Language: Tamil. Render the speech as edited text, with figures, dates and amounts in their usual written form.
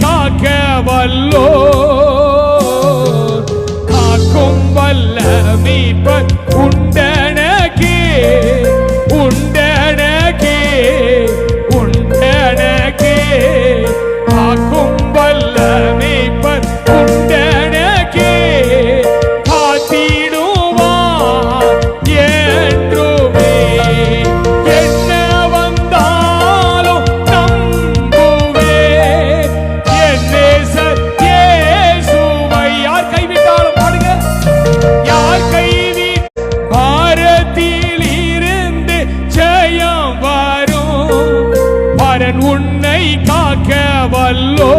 காக்க வல்லோ காக்கும் வல்ல மீட்பர் உண்டனக்கே உண்டனக்கே உண்டனக்கே காக்கும் வல்ல மீட்பர் உண்டனக்கே காத்திடுவார் என்றுமே என்ன வந்தாலும் நம்புவே என் நேசர் இயேசுவை யார் கைவிட்டாலும் பாடுங்க யார் கைவிட் பாரத்தில் இருந்து ஜெயம் வரும் பரன் உன்னை காக்க வல்லோ